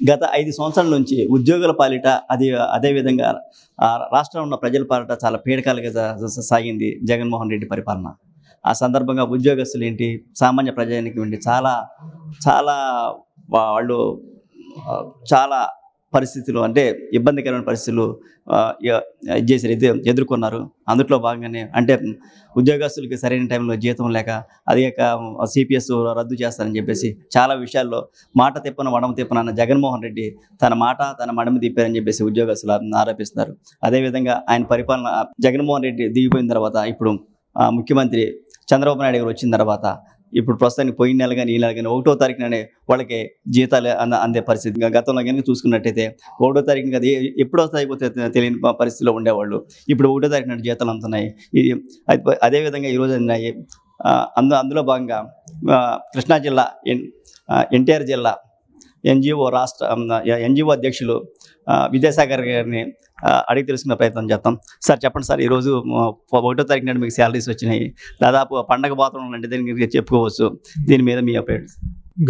గత 5 సంవత్సరాల నుంచి ఉద్యోగుల పాలిట అదేవిధంగా రాష్ట్రంలో ఉన్న ప్రజల పాలిట చాలా పీడకాలుగా సాగింది జగన్మోహన్ రెడ్డి పరిపాలన. ఆ సందర్భంగా ఉద్యోగస్తులు ఏంటి, సామాన్య ప్రజానికి ఏంటి చాలా చాలా వాళ్ళు చాలా పరిస్థితులు అంటే ఇబ్బందికరమైన పరిస్థితులు ఎదుర్కొన్నారు. అందులో భాగంగానే అంటే ఉద్యోగస్తులకి సరైన టైంలో జీతం లేక అదేక సిపిఎస్ రద్దు చేస్తారని చెప్పేసి చాలా విషయాల్లో మాట తిప్పన మడమ తిప్పన అన్న జగన్మోహన్ రెడ్డి తన మాట తన మడమ తిప్పారని చెప్పేసి ఉద్యోగస్తులు ఆరోపిస్తున్నారు. అదేవిధంగా ఆయన పరిపాలన జగన్మోహన్ రెడ్డి దిగిపోయిన తర్వాత ఇప్పుడు ముఖ్యమంత్రి చంద్రబాబు నాయుడు గారు వచ్చిన తర్వాత ఇప్పుడు ప్రస్తుతానికి పోయిన నెల కానీ ఈ నెల కానీ 1వ తారీఖుననే వాళ్ళకి జీతాలు అందే పరిస్థితి. గతంలో కనుక చూసుకున్నట్టయితే 1వ తారీఖున కదా ఎప్పుడు వస్తాయిపోతే తెలియని పరిస్థితిలో ఉండేవాళ్ళు. ఇప్పుడు 1వ తారీఖున జీతాలు అందుతున్నాయి. అదేవిధంగా ఈరోజు ఉన్నాయి. అందులో భాగంగా కృష్ణా జిల్లా ఎన్టీఆర్ జిల్లా ఎన్జిఓ అధ్యక్షులు విద్యాసాగర్ గారిని అడిగి తెలుసుకునే ప్రయత్నం చేస్తాం. సార్ చెప్పండి సార్, ఈరోజు 1వ తారీఖు నాడు మీకు శాలరీస్ వచ్చినాయి, దాదాపు పండగ వాతావరణం అంటే దీనికి చెప్పుకోవచ్చు. దీని మీద మీ అభిప్రాయం?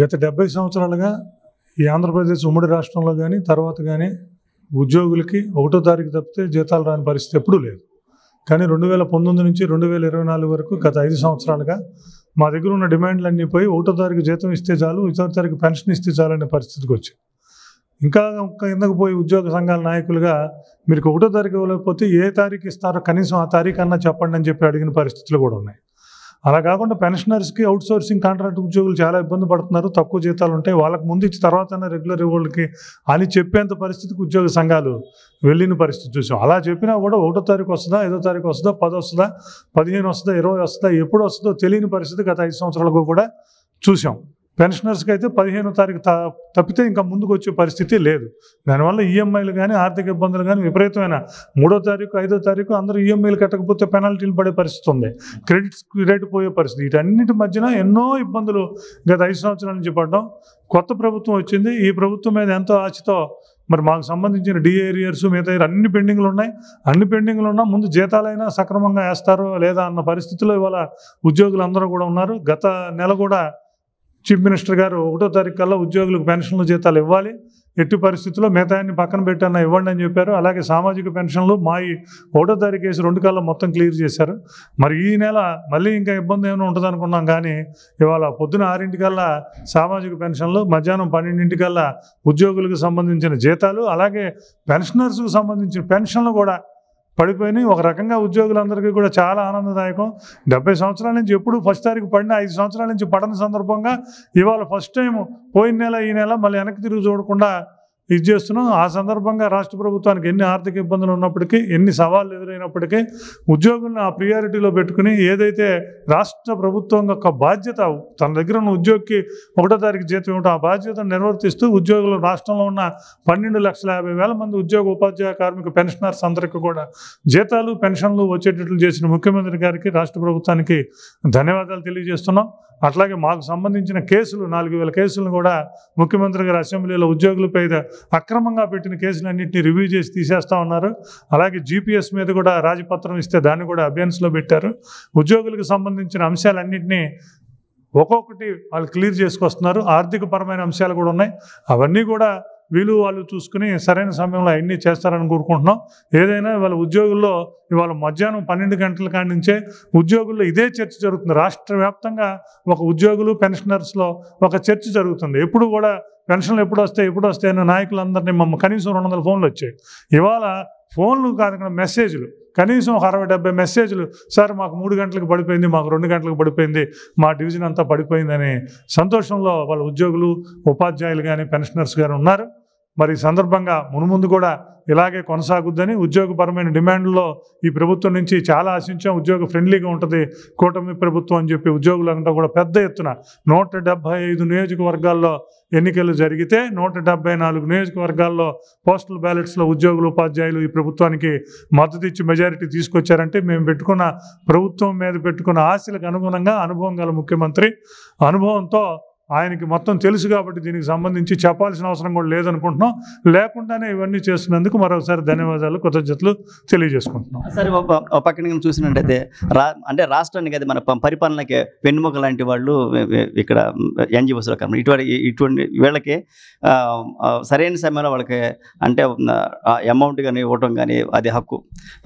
గత 70 సంవత్సరాలుగా ఈ ఆంధ్రప్రదేశ్ ఉమ్మడి రాష్ట్రంలో కానీ తర్వాత కానీ ఉద్యోగులకి 1వ తారీఖు తప్పితే జీతాలు రాని పరిస్థితి ఎప్పుడూ లేదు. కానీ 2019 నుంచి 2024 వరకు గత 5 సంవత్సరాలుగా మా దగ్గర ఉన్న డిమాండ్లన్నీ పోయి 1వ తారీఖు జీతం ఇస్తే చాలు, 2వ తారీఖు పెన్షన్ ఇస్తే చాలు అనే పరిస్థితికి వచ్చి ఇంకా కిందకు పోయి ఉద్యోగ సంఘాల నాయకులుగా మీరు 1వ తారీఖు ఇవ్వలేకపోతే ఏ తారీఖు ఇస్తారో కనీసం ఆ తారీఖు అన్నా చెప్పండి అని చెప్పి అడిగిన పరిస్థితులు కూడా ఉన్నాయి. అలా కాకుండా పెన్షనర్స్కి అవుట్సోర్సింగ్ కాంట్రాక్ట్ ఉద్యోగులు చాలా ఇబ్బంది పడుతున్నారు. తక్కువ జీతాలు ఉంటాయి, వాళ్ళకి ముందు ఇచ్చి తర్వాత రెగ్యులర్ వాళ్ళకి అని చెప్పేంత పరిస్థితికి ఉద్యోగ సంఘాలు వెళ్ళిన పరిస్థితి చూసాం. అలా చెప్పినా కూడా 1వ తారీఖు వస్తుందా, 5వ తారీఖు వస్తుందా, 10 వస్తుందా, 15 వస్తుందా, 20 వస్తుందా, ఎప్పుడు వస్తుందో తెలియని పరిస్థితి గత 5 సంవత్సరాలకు కూడా చూసాం. పెన్షనర్స్కి అయితే 15వ తారీఖు తప్పితే ఇంకా ముందుకు వచ్చే పరిస్థితి లేదు. దానివల్ల ఈఎంఐలు కానీ ఆర్థిక ఇబ్బందులు కానీ విపరీతమైన 3వ తారీఖు 5వ తారీఖు అందరూ ఈఎంఐలు కట్టకపోతే పెనాల్టీలు పడే పరిస్థితి ఉంది, క్రెడిట్ రేటు పోయే పరిస్థితి. వీటన్నిటి మధ్యన ఎన్నో ఇబ్బందులు గత 5 సంవత్సరాల నుంచి పడ్డాం. కొత్త ప్రభుత్వం వచ్చింది. ఈ ప్రభుత్వం మీద ఎంతో ఆశతో మరి మాకు సంబంధించిన డిఏరియర్స్ మిగతా అన్ని పెండింగ్లు ఉన్నాయి. అన్ని పెండింగ్లు ఉన్నా ముందు జీతాలైనా సక్రమంగా వేస్తారో లేదా అన్న పరిస్థితిలో ఇవాళ ఉద్యోగులు అందరూ కూడా ఉన్నారు. గత నెల కూడా చీఫ్ మినిస్టర్ గారు 1వ తారీఖు కల్లా ఉద్యోగులకు పెన్షన్లు జీతాలు ఇవ్వాలి, ఎట్టి పరిస్థితుల్లో మిగతాన్ని పక్కన పెట్టన్నా ఇవ్వండి అని చెప్పారు. అలాగే సామాజిక పెన్షన్లు మా 1వ తారీఖు వేసి 2 కల్లా మొత్తం క్లియర్ చేశారు. మరి ఈ నెల మళ్ళీ ఇంకా ఇబ్బంది ఏమైనా ఉంటుంది అనుకున్నాం, కానీ ఇవాళ పొద్దున 6 సామాజిక పెన్షన్లు, మధ్యాహ్నం 12 ఉద్యోగులకు సంబంధించిన జీతాలు, అలాగే పెన్షనర్స్కు సంబంధించిన పెన్షన్లు కూడా పడిపోయినాయి. ఒక రకంగా ఉద్యోగులందరికీ కూడా చాలా ఆనందదాయకం. 70 సంవత్సరాల నుంచి ఎప్పుడు 1వ తారీఖు పడినా 5 సంవత్సరాల నుంచి పడని సందర్భంగా ఇవాళ ఫస్ట్ టైం పోయిన నెల ఈ నెల మళ్ళీ వెనక్కి తిరిగి చూడకుండా ఇది చేస్తున్నాం. ఆ సందర్భంగా రాష్ట్ర ప్రభుత్వానికి ఎన్ని ఆర్థిక ఇబ్బందులు ఉన్నప్పటికీ, ఎన్ని సవాళ్ళు ఎదురైనప్పటికీ ఉద్యోగులను ఆ ప్రియారిటీలో పెట్టుకుని ఏదైతే రాష్ట్ర ప్రభుత్వం యొక్క బాధ్యత, తన దగ్గర ఉన్న ఉద్యోగికి 1వ తారీఖు జీతం ఇవ్వడం, ఆ బాధ్యతను నిర్వర్తిస్తూ ఉద్యోగులు రాష్ట్రంలో ఉన్న 12,50,000 మంది ఉద్యోగ ఉపాధ్యాయ కార్మిక పెన్షనర్స్ అందరికీ కూడా జీతాలు పెన్షన్లు వచ్చేటట్లు చేసిన ముఖ్యమంత్రి గారికి, రాష్ట్ర ప్రభుత్వానికి ధన్యవాదాలు తెలియజేస్తున్నాం. అట్లాగే మాకు సంబంధించిన కేసులు 4,000 కేసులను కూడా ముఖ్యమంత్రి గారు అసెంబ్లీలో ఉద్యోగులపై అక్రమంగా పెట్టిన కేసులన్నింటినీ రివ్యూ చేసి తీసేస్తా ఉన్నారు. అలాగే జీపీఎస్ మీద కూడా రాజపత్రం ఇస్తే దాన్ని కూడా అభ్యన్స్లో పెట్టారు. ఉద్యోగులకు సంబంధించిన అంశాలన్నింటినీ ఒక్కొక్కటి వాళ్ళు క్లియర్ చేసుకొస్తున్నారు. ఆర్థిక పరమైన అంశాలు కూడా ఉన్నాయి. అవన్నీ కూడా వాళ్ళు చూసుకుని సరైన సమయంలో అవన్నీ చేస్తారని కోరుకుంటున్నాం. ఏదైనా ఇవాళ ఉద్యోగుల్లో ఇవాళ మధ్యాహ్నం 12 గంటల కాడి నుంచే ఉద్యోగుల్లో ఇదే చర్చ జరుగుతుంది. రాష్ట్ర వ్యాప్తంగా ఒక ఉద్యోగులు పెన్షనర్స్లో ఒక చర్చ జరుగుతుంది. ఎప్పుడు కూడా పెన్షన్లు ఎప్పుడు వస్తాయి అనే నాయకులందరినీ కనీసం 200 ఫోన్లు వచ్చాయి. ఇవాళ ఫోన్లు కాదు, మెసేజ్లు కనీసం 60-70 మెసేజ్లు. సార్ మాకు 3 గంటలకు పడిపోయింది, మాకు 2 గంటలకు పడిపోయింది, మా డివిజన్ అంతా పడిపోయిందని సంతోషంలో వాళ్ళ ఉద్యోగులు, ఉపాధ్యాయులు కానీ పెన్షనర్స్ గారు ఉన్నారు. మరి ఈ సందర్భంగా మున్ముందు కూడా ఇలాగే కొనసాగుద్దని, ఉద్యోగపరమైన డిమాండ్లో ఈ ప్రభుత్వం నుంచి చాలా ఆశించాం. ఉద్యోగ ఫ్రెండ్లీగా ఉంటుంది కూటమి ప్రభుత్వం అని చెప్పి ఉద్యోగులంతా కూడా పెద్ద ఎత్తున 175 నియోజకవర్గాల్లో ఎన్నికలు జరిగితే 174 నియోజకవర్గాల్లో పోస్టల్ బ్యాలెట్స్లో ఉద్యోగులు, ఉపాధ్యాయులు ఈ ప్రభుత్వానికి మద్దతు ఇచ్చి మెజారిటీ తీసుకొచ్చారంటే మేము ప్రభుత్వం మీద పెట్టుకున్న ఆశలకు అనుగుణంగా అనుభవం గల ముఖ్యమంత్రి అనుభవంతో ఆయనకి మొత్తం తెలుసు కాబట్టి దీనికి సంబంధించి చెప్పాల్సిన అవసరం కూడా లేదనుకుంటున్నాం. లేకుండానే ఇవన్నీ చేస్తున్నందుకు మరొకసారి ధన్యవాదాలు, కృతజ్ఞతలు తెలియజేసుకుంటున్నాం. సరే, ఒక పక్కన చూసినట్టయితే అంటే రాష్ట్రానికి అది మన పరిపాలనకి వెన్నుముక లాంటి వాళ్ళు ఇక్కడ ఎన్జిఓస్లో కానీ ఇటువంటి వీళ్ళకి సరైన సమయంలో వాళ్ళకి అంటే అమౌంట్ కానీ ఇవ్వటం కానీ అది హక్కు.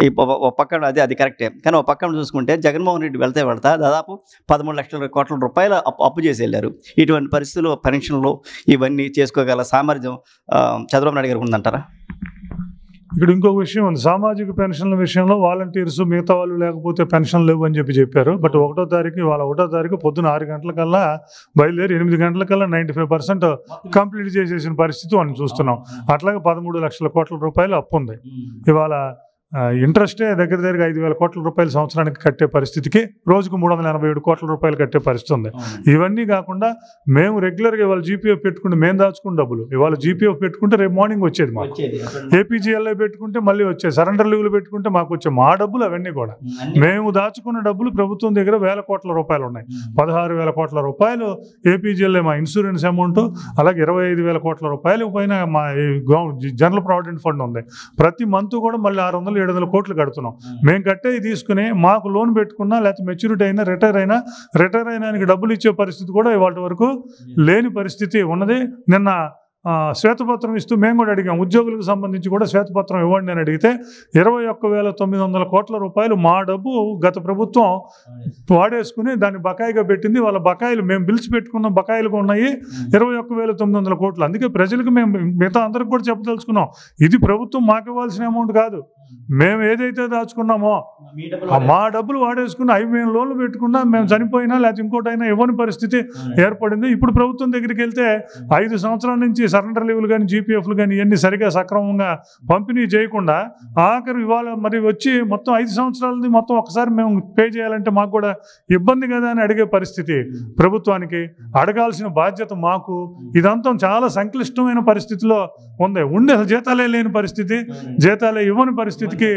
ఈ ఒక పక్కన అది కరెక్టే. కానీ ఒక పక్కన చూసుకుంటే జగన్మోహన్ రెడ్డి వెళ్తా దాదాపు 13 లక్షల కోట్ల రూపాయలు అప్పు చేసి వెళ్ళారు. ఇటువంటి పరిస్థితుల్లో పెన్షన్లు ఇవన్నీ చేసుకోగల సామర్థ్యం చంద్రబాబు నాయుడు గారికి ఉందంటారా? ఇక్కడ ఇంకొక విషయం ఉంది. సామాజిక పెన్షన్ల విషయంలో వాలంటీర్స్ మిగతా వాళ్ళు లేకపోతే పెన్షన్ లేవు అని చెప్పారు. బట్ 1వ తారీఖు పొద్దున 6 గంటలకల్లా బయలుదేరి 8 గంటలకల్లా 95% కంప్లీట్ చేసేసిన పరిస్థితి మనం చూస్తున్నాం. అట్లాగే 13 లక్షల కోట్ల రూపాయలు అప్పు ఉంది. ఇవాళ ఇంట్రెస్టే దగ్గర 5,000 కోట్ల రూపాయలు సంవత్సరానికి కట్టే పరిస్థితికి రోజుకు 387 కోట్ల రూపాయలు కట్టే పరిస్థితి ఉంది. ఇవన్నీ కాకుండా మేము రెగ్యులర్గా ఇవాళ జీపీఎఫ్ పెట్టుకుంటే మేము దాచుకున్న డబ్బులు ఇవాళ జీపీఎఫ్ పెట్టుకుంటే రేపు మార్నింగ్ వచ్చేది మాకు. ఏపీజీఎల్ఐ పెట్టుకుంటే మళ్ళీ వచ్చేది. సరెండర్ లీవ్లు పెట్టుకుంటే మాకు వచ్చే మా డబ్బులు అవన్నీ కూడా మేము దాచుకున్న డబ్బులు ప్రభుత్వం దగ్గర 1,000 కోట్ల రూపాయలు ఉన్నాయి. 16,000 కోట్ల రూపాయలు ఏపీజీఎల్ఐ మా ఇన్సూరెన్స్ అమౌంట్, అలాగే 25,000 కోట్ల రూపాయలు పైన మా జనరల్ ప్రావిడెంట్ ఫండ్ ఉంది. ప్రతి మంత్ కూడా మళ్ళీ 600-700 కోట్లు కడుతున్నాం. మేము కట్టేది తీసుకుని మాకు లోన్ పెట్టుకున్నా లేకపోతే మెచ్యూరిటీ అయినా రిటైర్ అయినా డబ్బులు ఇచ్చే పరిస్థితి కూడా ఇవాళ వరకు లేని పరిస్థితి ఉన్నది. నిన్న శ్వేతపత్రం ఇస్తూ మేము కూడా అడిగాం. ఉద్యోగులకు సంబంధించి కూడా శ్వేతపత్రం ఇవ్వండి అని అడిగితే 21,900 కోట్ల రూపాయలు మా డబ్బు గత ప్రభుత్వం వాడేసుకుని దాన్ని బకాయిగా పెట్టింది. వాళ్ళ బకాయిలు మేము బిల్స్ పెట్టుకున్న బకాయిలు ఉన్నాయి 21,900 కోట్లు. అందుకే ప్రజలకు మేము మిగతా అందరికి కూడా చెప్పదలుచుకున్నాం, ఇది ప్రభుత్వం మాకు ఇవ్వాల్సిన అమౌంట్ కాదు. మేము ఏదైతే దాచుకున్నామో మా డబ్బులు వాడేసుకుని అవి మేము లోన్లు పెట్టుకున్నా మేము చనిపోయినా లేకపోతే ఇంకోటైనా ఇవ్వని పరిస్థితి ఏర్పడింది. ఇప్పుడు ప్రభుత్వం దగ్గరికి వెళ్తే 5 సంవత్సరాల నుంచి సరెండర్ లీవ్లు కానీ జీపీఎఫ్లు కానీ ఇవన్నీ సరిగా సక్రమంగా పంపిణీ చేయకుండా ఆఖరు ఇవాళ మరి వచ్చి మొత్తం 5 సంవత్సరాలది మొత్తం ఒకసారి మేము పే చేయాలంటే మాకు కూడా ఇబ్బంది కదా అని అడిగే పరిస్థితి ప్రభుత్వానికి. అడగాల్సిన బాధ్యత మాకు. ఇదంతా చాలా సంక్లిష్టమైన పరిస్థితిలో ఉంది. అసలు జీతాలే లేని పరిస్థితి, జీతాలే ఇవ్వని పరిస్థితికి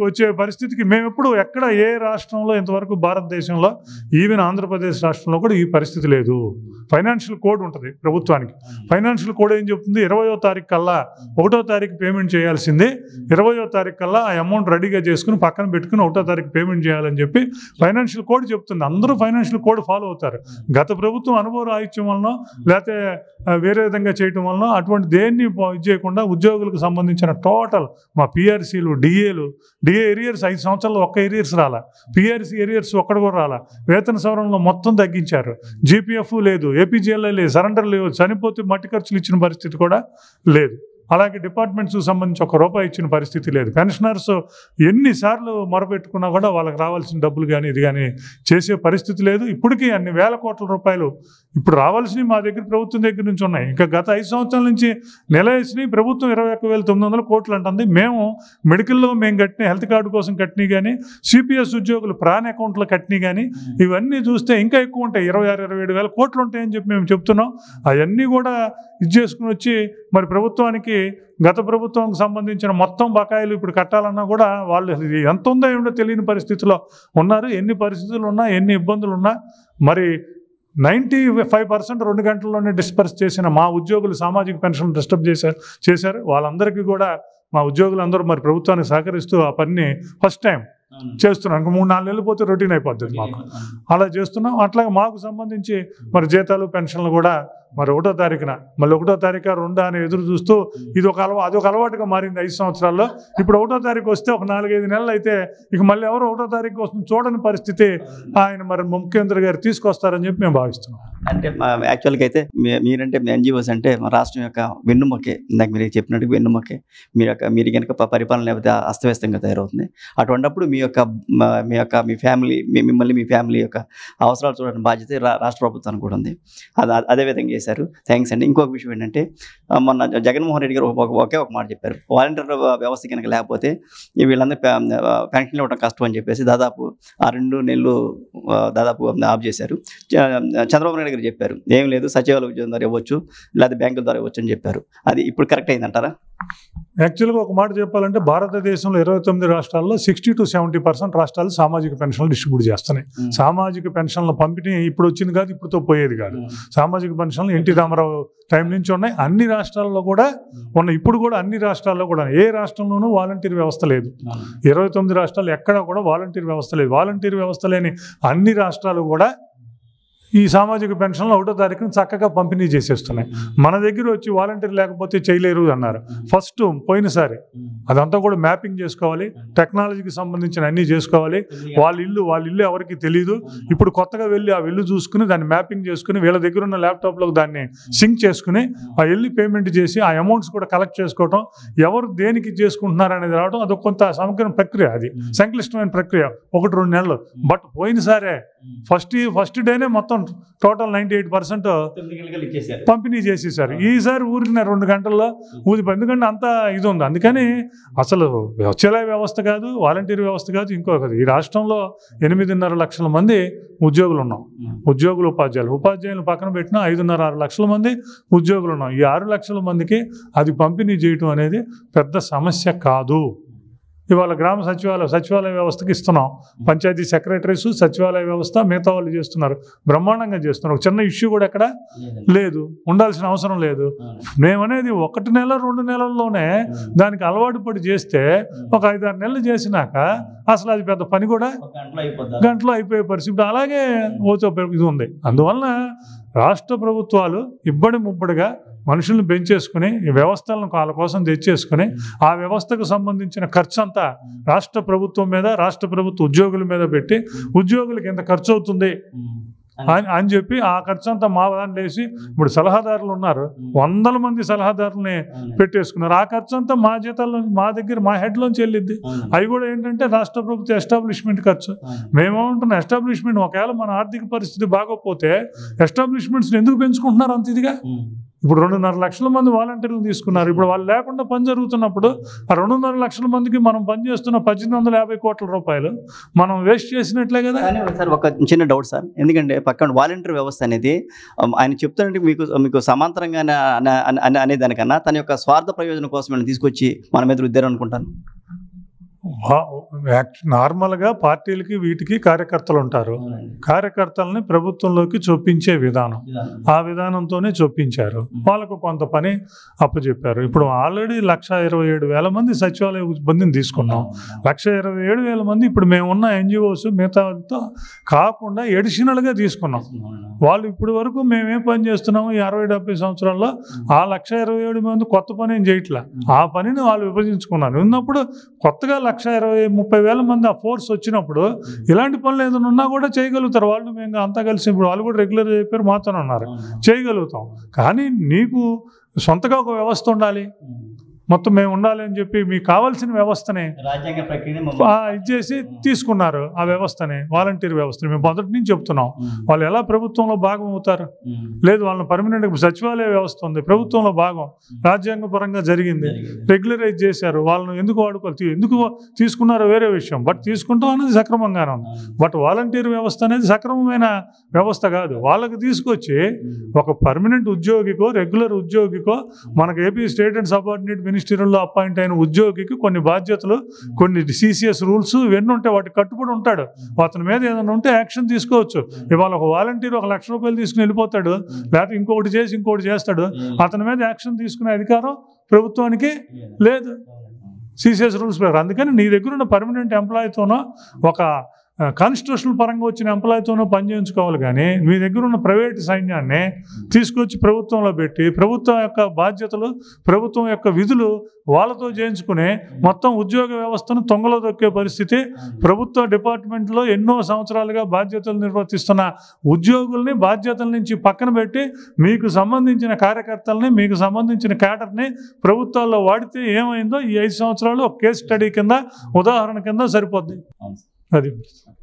వచ్చే పరిస్థితికి మేము ఎప్పుడు ఎక్కడ ఏ రాష్ట్రంలో ఇంతవరకు భారతదేశంలో ఈవెన్ ఆంధ్రప్రదేశ్ రాష్ట్రంలో కూడా ఈ పరిస్థితి లేదు. ఫైనాన్షియల్ కోడ్ ఉంటుంది ప్రభుత్వానికి. ఫైనాన్షియల్ కోడ్ ఏం చెప్తుంది, 20వ తారీఖు కల్లా 1వ తారీఖు పేమెంట్ చేయాల్సింది 20వ తారీఖు కల్లా ఆ అమౌంట్ రెడీగా చేసుకుని పక్కన పెట్టుకుని 1వ తారీఖు పేమెంట్ చేయాలని చెప్పి ఫైనాన్షియల్ కోడ్ చెప్తుంది. అందరూ ఫైనాన్షియల్ కోడ్ ఫాలో అవుతారు. గత ప్రభుత్వం అనుభవ రాహిత్యం వలన లేకపోతే వేరే విధంగా చేయటం వలన అటువంటి దేన్ని ఇది చేయకుండా ఉద్యోగులకు సంబంధించిన టోటల్ మా పిఆర్సీలు డిఏ ఎరియర్స్ 5 సంవత్సరాలు ఒక్క ఎరియర్స్ రాలా, పిఆర్సీ ఎరియర్స్ ఒక్కడు కూడా రాలా, వేతన సవరణలో మొత్తం తగ్గించారు, జీపీఎఫ్ లేదు, ఏపీజీఎల్ఐ లేదు, సరెండర్ లేవు, చనిపోతే మట్టి ఖర్చులు ఇచ్చిన పరిస్థితి కూడా లేదు. అలాగే డిపార్ట్మెంట్స్కి సంబంధించి ₹1 ఇచ్చిన పరిస్థితి లేదు. పెన్షనర్స్ ఎన్నిసార్లు మొరపెట్టుకున్నా కూడా వాళ్ళకి రావాల్సిన డబ్బులు కానీ ఇది కానీ చేసే పరిస్థితి లేదు. ఇప్పటికీ అన్ని వేల కోట్ల రూపాయలు ఇప్పుడు రావాల్సినవి మా దగ్గర ప్రభుత్వం దగ్గర నుంచి ఉన్నాయి. ఇంకా గత 5 సంవత్సరాల నుంచి నెల వేసినవి ప్రభుత్వం 21,900 కోట్లు అంటుంది. మేము మెడికల్లో మేము కట్టిన హెల్త్ కార్డు కోసం కట్టినవి కానీ సిపిఎస్ ఉద్యోగులు ప్రాన్ అకౌంట్లో కట్టినవి కానీ ఇవన్నీ చూస్తే ఇంకా ఎక్కువ ఉంటాయి. 26-27 కోట్లు ఉంటాయని చెప్పి మేము చెప్తున్నాం. అవన్నీ కూడా ఇది చేసుకుని వచ్చి మరి ప్రభుత్వానికి గత ప్రభుత్వానికి సంబంధించిన మొత్తం బకాయిలు ఇప్పుడు కట్టాలన్నా కూడా వాళ్ళు ఎంత ఉందో ఏమిటో తెలియని పరిస్థితిలో ఉన్నారు. ఎన్ని పరిస్థితులు ఉన్నా ఎన్ని ఇబ్బందులు ఉన్నా మరి 95% 2 గంటల్లోనే డిస్పర్స్ చేసిన మా ఉద్యోగులు సామాజిక పెన్షన్ డిస్టర్బ్ చేశారు. వాళ్ళందరికీ కూడా మా ఉద్యోగులందరూ మరి ప్రభుత్వానికి సహకరిస్తూ ఆ పనిని ఫస్ట్ టైం చేస్తున్నాం. ఇంకా 3-4 నెలలు పోతే రొటీన్ అయిపోతుంది మాకు. అలా చేస్తున్నాం. అట్లాగే మాకు సంబంధించి మరి జీతాలు పెన్షన్లు కూడా మరి 1వ తారీఖున మళ్ళీ 1వ తారీఖు 2 అని ఎదురు చూస్తూ అదొక అలవాటుగా మారింది 5 సంవత్సరాల్లో. ఇప్పుడు 1వ తారీఖు వస్తే ఒక 4-5 నెలలు అయితే ఇక మళ్ళీ ఎవరు 1వ తారీఖు వస్తుంది చూడని పరిస్థితి ఆయన మరి ముఖ్యమంత్రి గారు తీసుకొస్తారని చెప్పి మేము భావిస్తున్నాం. అంటే యాక్చువల్గా అయితే మీరంటే ఎన్జిఓస్ అంటే మా రాష్ట్రం యొక్క వెన్నుముకే, ఇందాక మీరు చెప్పినట్టు వెన్నుముకే. మీరు కనుక పరిపాలన లేకపోతే అస్తవ్యస్తంగా తయారవుతుంది. అటువంటిప్పుడు మీ ఫ్యామిలీ యొక్క అవసరాలు చూడడానికి బాధ్యత రాష్ట్ర ప్రభుత్వానికి కూడా ఉంది. అదేవిధంగా చేశారు. థ్యాంక్స్ అండి. ఇంకొక విషయం ఏంటంటే మొన్న జగన్మోహన్ రెడ్డి గారు ఒకే ఒక మాట చెప్పారు, వాలంటీర్ వ్యవస్థ కనుక లేకపోతే వీళ్ళందరూ పెన్షన్ ఇవ్వడం కష్టం అని చెప్పేసి దాదాపు 2 నెలలు దాదాపు ఆఫ్ చేశారు. చంద్రబాబు నాయుడు గారు చెప్పారు ఏం లేదు సచివాలయ ఉద్యోగం ద్వారా ఇవ్వచ్చు లేదా బ్యాంకుల ద్వారా ఇవ్వచ్చు అని చెప్పారు. అది ఇప్పుడు కరెక్ట్ అయిందంటారా? యాక్చువల్గా ఒక మాట చెప్పాలంటే భారతదేశంలో 29 రాష్ట్రాల్లో 60 to 70% రాష్ట్రాలు సామాజిక పెన్షన్లు డిస్ట్రిబ్యూట్ చేస్తున్నాయి. సామాజిక పెన్షన్ల పంపిణీ ఇప్పుడు వచ్చింది కాదు, ఇప్పుడుతో పోయేది కాదు. సామాజిక పెన్షన్లు ఎన్టీ రామారావు టైం నుంచి ఉన్నాయి. అన్ని రాష్ట్రాల్లో కూడా ఉన్నాయి. ఇప్పుడు కూడా అన్ని రాష్ట్రాల్లో కూడా ఏ రాష్ట్రంలోనూ వాలంటీర్ వ్యవస్థ లేదు. 29 రాష్ట్రాలు ఎక్కడా కూడా వాలంటీర్ వ్యవస్థ లేదు. వాలంటీర్ వ్యవస్థ లేని అన్ని రాష్ట్రాలు కూడా ఈ సామాజిక పెన్షన్లు 1వ తారీఖున చక్కగా పంపిణీ చేసేస్తున్నాయి. మన దగ్గర వచ్చి వాలంటీర్ లేకపోతే చేయలేరు అన్నారు. ఫస్ట్ పోయినసారి అదంతా కూడా మ్యాపింగ్ చేసుకోవాలి, టెక్నాలజీకి సంబంధించిన అన్నీ చేసుకోవాలి. వాళ్ళ ఇల్లు ఎవరికి తెలియదు. ఇప్పుడు కొత్తగా వెళ్ళి ఆ ఇల్లు చూసుకుని దాన్ని మ్యాపింగ్ చేసుకుని వీళ్ళ దగ్గర ఉన్న ల్యాప్టాప్లో దాన్ని సింక్ చేసుకుని ఆ వెళ్ళి పేమెంట్ చేసి ఆ అమౌంట్స్ కూడా కలెక్ట్ చేసుకోవటం, ఎవరు దేనికి చేసుకుంటున్నారు అనేది రావడం, అదొక కొంత సమగ్ర ప్రక్రియ. అది సంక్లిష్టమైన ప్రక్రియ, 1-2 నెలలు. బట్ పోయినసారే ఫస్ట్ డేనే మొత్తం టోటల్ 98% పంపిణీ చేసేసారు. ఈసారి ఊరికిన 2 గంటల్లో ఎందుకంటే అంత ఇది ఉంది. అందుకని అసలు సచివాలయ వ్యవస్థ కాదు, వాలంటీర్ వ్యవస్థ కాదు, ఇంకొకటి. ఈ రాష్ట్రంలో 8.5 లక్షల మంది ఉద్యోగులు ఉన్నాం. ఉపాధ్యాయులు పక్కన పెట్టిన 5.5-6 లక్షల మంది ఉద్యోగులు ఉన్నాం. ఈ 6 లక్షల మందికి అది పంపిణీ చేయటం అనేది పెద్ద సమస్య కాదు. ఇవాళ గ్రామ సచివాలయ వ్యవస్థకి ఇస్తున్నాం. పంచాయతీ సెక్రటరీస్, సచివాలయ వ్యవస్థ మిగతా వాళ్ళు చేస్తున్నారు, బ్రహ్మాండంగా చేస్తున్నారు. ఒక చిన్న ఇష్యూ కూడా ఎక్కడ లేదు, ఉండాల్సిన అవసరం లేదు. మేమనేది 1 నెల 2 నెలల్లోనే దానికి అలవాటు పడి చేస్తే ఒక 5-6 నెలలు చేసినాక అసలు అది పెద్ద పని కూడా గంటలో అయిపోయే పరిస్థితి. అలాగే ఇది ఉంది. అందువలన రాష్ట్ర ప్రభుత్వాలు ఇబ్బడి ముబ్బడిగా మనుషులను పెంచేసుకుని ఈ వ్యవస్థలను వాళ్ళ కోసం తెచ్చేసుకుని ఆ వ్యవస్థకు సంబంధించిన ఖర్చు అంతా రాష్ట్ర ప్రభుత్వం మీద, రాష్ట్ర ప్రభుత్వ ఉద్యోగుల మీద పెట్టి ఉద్యోగులకు ఎంత ఖర్చు అవుతుంది అని చెప్పి ఆ ఖర్చు అంతా మా దాన్ని వేసి ఇప్పుడు సలహాదారులు ఉన్నారు, 100 మంది సలహాదారులని పెట్టేసుకున్నారు. ఆ ఖర్చు అంతా మా జీతాల్లో మా హెడ్లోంచి వెళ్ళిద్ది. అవి కూడా ఏంటంటే రాష్ట్ర ప్రభుత్వ ఎస్టాబ్లిష్మెంట్ ఖర్చు. మేమేమంటున్నాం, ఎస్టాబ్లిష్మెంట్ ఒకవేళ మన ఆర్థిక పరిస్థితి బాగోకపోతే ఎస్టాబ్లిష్మెంట్స్ ఎందుకు పెంచుకుంటున్నారు అంత ఇదిగా? ఇప్పుడు 2.5 లక్షల మంది వాలంటీర్లు తీసుకున్నారు. ఇప్పుడు వాళ్ళు లేకుండా పని జరుగుతున్నప్పుడు ఆ 2.5 లక్షల మందికి మనం పనిచేస్తున్న 1850 కోట్ల రూపాయలు మనం వేస్ట్ చేసినట్లే కదా. సార్ ఒక చిన్న డౌట్ సార్, ఎందుకంటే పక్కన వాలంటీర్ వ్యవస్థ అనేది ఆయన చెప్తున్నట్టు మీకు సమాంతరంగా అనే దానికన్నా తన యొక్క స్వార్థ ప్రయోజనం కోసం తీసుకొచ్చి మన మీద రుద్దారు అనుకుంటాను. నార్మల్గా పార్టీలకి వీటికి కార్యకర్తలు ఉంటారు. కార్యకర్తలని ప్రభుత్వంలోకి చొప్పించే విధానం, ఆ విధానంతోనే చొప్పించారు. వాళ్ళకు కొంత పని అప్పచెప్పారు. ఇప్పుడు ఆల్రెడీ 1,27,000 మంది సచివాలయ సిబ్బందిని తీసుకున్నాం. 1,27,000 మంది ఇప్పుడు మేమున్న ఎన్జిఓస్ మిగతాతో కాకుండా ఎడిషనల్గా తీసుకున్నాం. వాళ్ళు ఇప్పటి వరకు మేమేం పని చేస్తున్నాము ఈ 60-70 సంవత్సరాల్లో ఆ 1,27,000 మంది కొత్త పని ఏం చేయట్లా. ఆ పనిని వాళ్ళు విభజించుకున్నారు. ఉన్నప్పుడు కొత్తగా 1,20,000-30,000 మంది ఆ ఫోర్స్ వచ్చినప్పుడు ఇలాంటి పనులు ఏదైనా ఉన్నా కూడా చేయగలుగుతారు వాళ్ళు. మేము అంతా కలిసి ఇప్పుడు వాళ్ళు కూడా రెగ్యులర్ చెప్పారు, మాతోనే ఉన్నారు, చేయగలుగుతాం. కానీ నీకు సొంతగా ఒక వ్యవస్థ ఉండాలి, మొత్తం మేము ఉండాలి అని చెప్పి మీకు కావాల్సిన వ్యవస్థనే ఇచ్చేసి తీసుకున్నారు. ఆ వ్యవస్థనే, వాలంటీర్ వ్యవస్థని మేము మొదటి నుంచి చెప్తున్నాం. వాళ్ళు ఎలా ప్రభుత్వంలో భాగం అవుతారు? లేదు, వాళ్ళని పర్మనెంట్ సచివాలయ వ్యవస్థ ఉంది, ప్రభుత్వంలో భాగం, రాజ్యాంగపరంగా జరిగింది, రెగ్యులరైజ్ చేశారు. వాళ్ళని ఎందుకు వాడుకోవాలి, ఎందుకు తీసుకున్నారో వేరే విషయం. బట్ తీసుకుంటాం అనేది సక్రమంగానే ఉంది. బట్ వాలంటీర్ వ్యవస్థ అనేది సక్రమమైన వ్యవస్థ కాదు. వాళ్ళకి తీసుకొచ్చి ఒక పర్మనెంట్ ఉద్యోగికో, రెగ్యులర్ ఉద్యోగికో, మనకు ఏపీ స్టేట్ అండ్ సబార్డినేట్ మినిస్టరీలో అపాయింట్ అయిన ఉద్యోగికి కొన్ని బాధ్యతలు, కొన్ని సిసిఎస్ రూల్స్ ఇవన్నీ ఉంటాయి, వాటికి కట్టుబడి ఉంటాడు. అతని మీద ఏదైనా ఉంటే యాక్షన్ తీసుకోవచ్చు. ఇవాళ ఒక వాలంటీర్ 1 లక్ష రూపాయలు తీసుకుని వెళ్ళిపోతాడు, లేకపోతే ఇంకొకటి చేసి ఇంకోటి చేస్తాడు, అతని మీద యాక్షన్ తీసుకునే అధికారం ప్రభుత్వానికి లేదు సిసిఎస్ రూల్స్ ప్రకారం. అందుకని నీ దగ్గర ఉన్న పర్మనెంట్ ఎంప్లాయీతోనో, ఒక కాన్స్టిట్యూషనల్ పరంగా వచ్చిన ఎంప్లాయీతోనో పనిచేయించుకోవాలి. కానీ మీ దగ్గర ఉన్న ప్రైవేట్ సైన్యాన్ని తీసుకొచ్చి ప్రభుత్వంలో పెట్టి ప్రభుత్వం యొక్క బాధ్యతలు, ప్రభుత్వం యొక్క విధులు వాళ్ళతో చేయించుకుని మొత్తం ఉద్యోగ వ్యవస్థను తొంగలో దొక్కే పరిస్థితి. ప్రభుత్వ డిపార్ట్మెంట్లో ఎన్నో సంవత్సరాలుగా బాధ్యతలు నిర్వర్తిస్తున్న ఉద్యోగుల్ని బాధ్యతల నుంచి పక్కన పెట్టి మీకు సంబంధించిన కార్యకర్తల్ని, మీకు సంబంధించిన క్యాడర్ని ప్రభుత్వాల్లో వాడితే ఏమైందో ఈ 5 సంవత్సరాలు ఒక కేస్ స్టడీ కింద, ఉదాహరణ కింద సరిపోద్ది. అది